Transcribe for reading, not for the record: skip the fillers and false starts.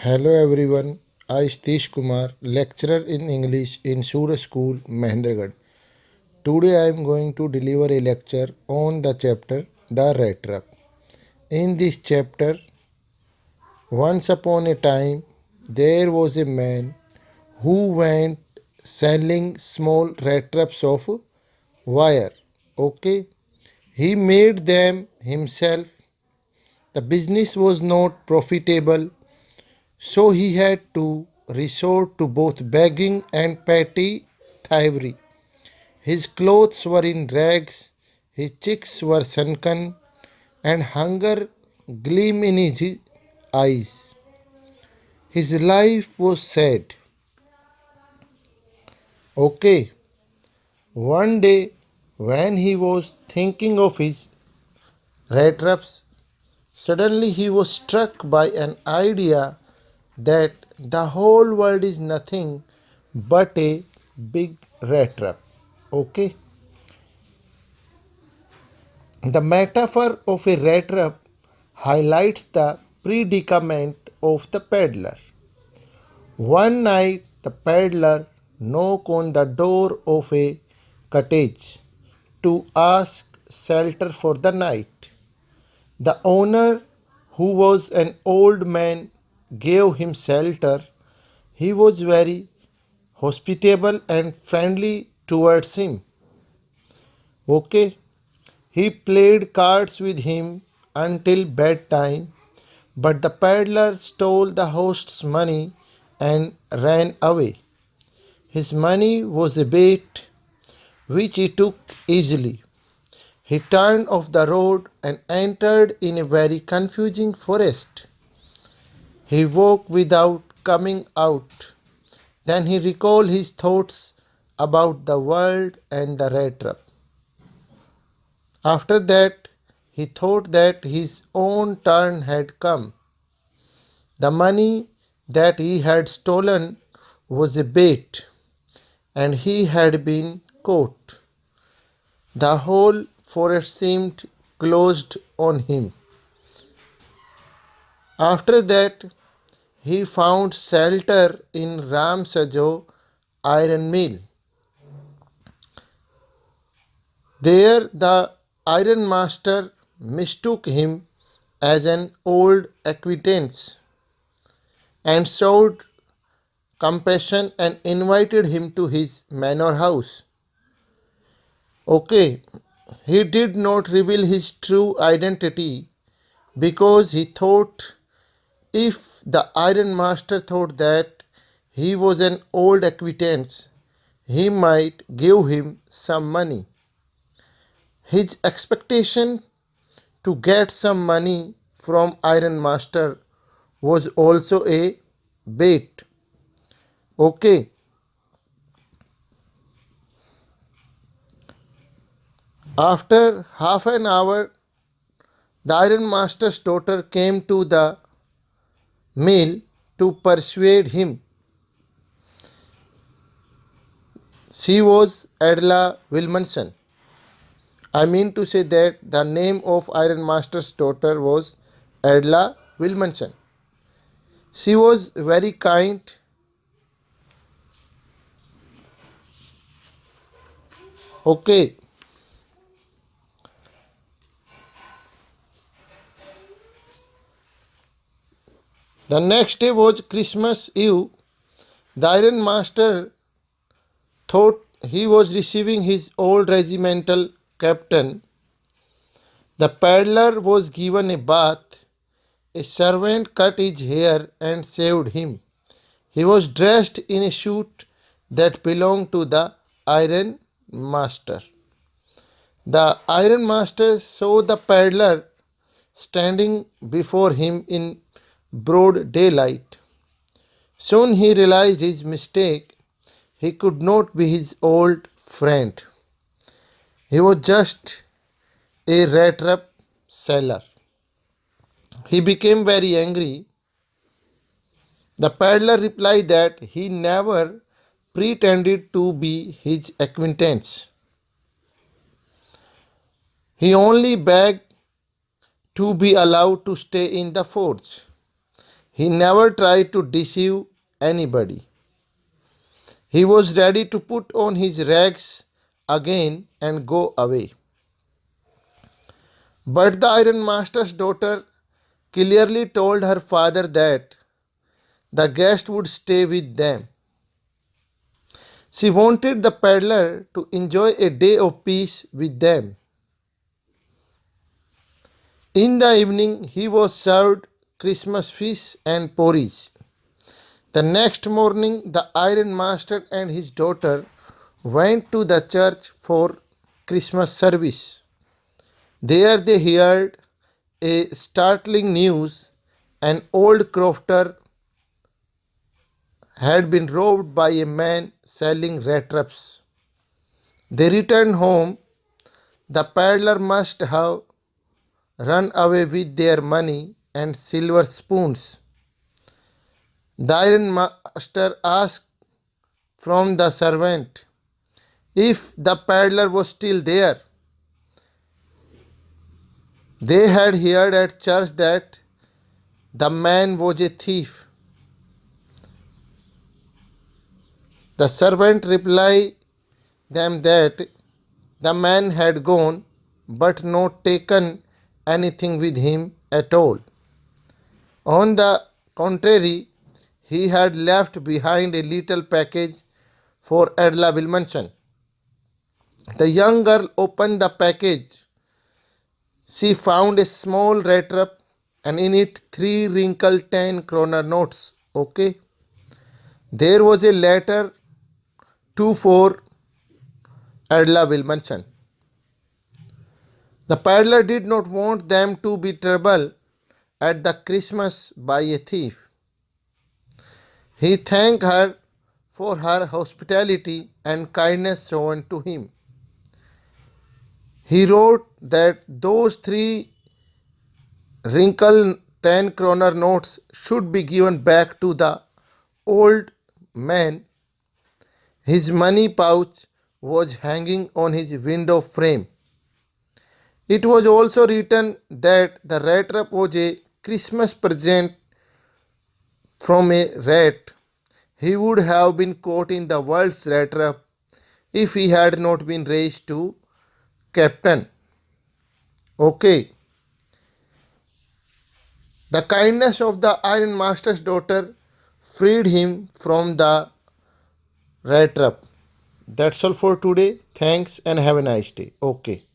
Hello everyone, I Satish Kumar, lecturer in English in Surya School, Mahendragarh. Today I am going to deliver a lecture on the chapter The Rat Trap. In this chapter, once upon a time, there was a man who went selling small rat traps of wire. Okay, he made them himself. The business was not profitable, so he had to resort to both begging and petty thievery. His clothes were in rags, his cheeks were sunken, and hunger gleamed in his eyes. His life was sad. Okay, one day when he was thinking of his rat traps, suddenly he was struck by an idea that the whole world is nothing but a big rat trap. Okay, the metaphor of a rat trap highlights the predicament of the peddler. One night, the peddler knocked on the door of a cottage to ask shelter for the night. The owner, who was an old man, gave him shelter. He was very hospitable and friendly towards him. Okay, he played cards with him until bedtime, but the peddler stole the host's money and ran away. His money was a bait which he took easily. He turned off the road and entered in a very confusing forest. He walked without coming out. Then he recalled his thoughts about the world and the rat trap. After that, he thought that his own turn had come. The money that he had stolen was a bait, and he had been caught. The whole forest seemed closed on him. After that, he found shelter in Ramsajo iron mill. There, the iron master mistook him as an old acquaintance and showed compassion and invited him to his manor house. Okay, he did not reveal his true identity because he thought if the iron master thought that he was an old acquaintance, he might give him some money. His expectation to get some money from Iron Master was also a bait. Okay, after half an hour, the Iron Master's daughter came to the mill to persuade him. She was Adela Wilmanson. I mean to say that the name of Iron Master's daughter was Adela Wilmanson. She was very kind. Okay, the next day was Christmas Eve. The Iron Master thought he was receiving his old regimental captain. The peddler was given a bath. A servant cut his hair and shaved him. He was dressed in a suit that belonged to the Iron Master. The Iron Master saw the peddler standing before him in broad daylight. Soon he realized his mistake. He could not be his old friend. He was just a rat trap seller. He became very angry. The peddler replied that he never pretended to be his acquaintance. He only begged to be allowed to stay in the forge. He never tried to deceive anybody. He was ready to put on his rags again and go away. But the ironmaster's daughter clearly told her father that the guest would stay with them. She wanted the peddler to enjoy a day of peace with them. In the evening, he was served Christmas fish and porridge. The next morning, the ironmaster and his daughter went to the church for Christmas service. There they heard a startling news. An old crofter had been robbed by a man selling rat traps. They returned home. The peddler must have run away with their money and silver spoons. The ironmaster asked from the servant if the peddler was still there. They had heard at church that the man was a thief. The servant replied them that the man had gone but not taken anything with him at all. On the contrary, he had left behind a little package for Adela Wilmanson. The young girl opened the package. She found a small rat trap and in it three wrinkled 10 kroner notes. Okay. There was a letter to for Adela Wilmanson. The peddler did not want them to be troubled at the Christmas by a thief. He thanked her for her hospitality and kindness shown to him. He wrote that those three wrinkled 10 kroner notes should be given back to the old man. His money pouch was hanging on his window frame. It was also written that the rat trap was a Christmas present from a rat. He would have been caught in the world's rat trap if he had not been raised to captain. Okay. The kindness of the ironmaster's daughter freed him from the rat trap. That's all for today. Thanks and have a nice day. Okay.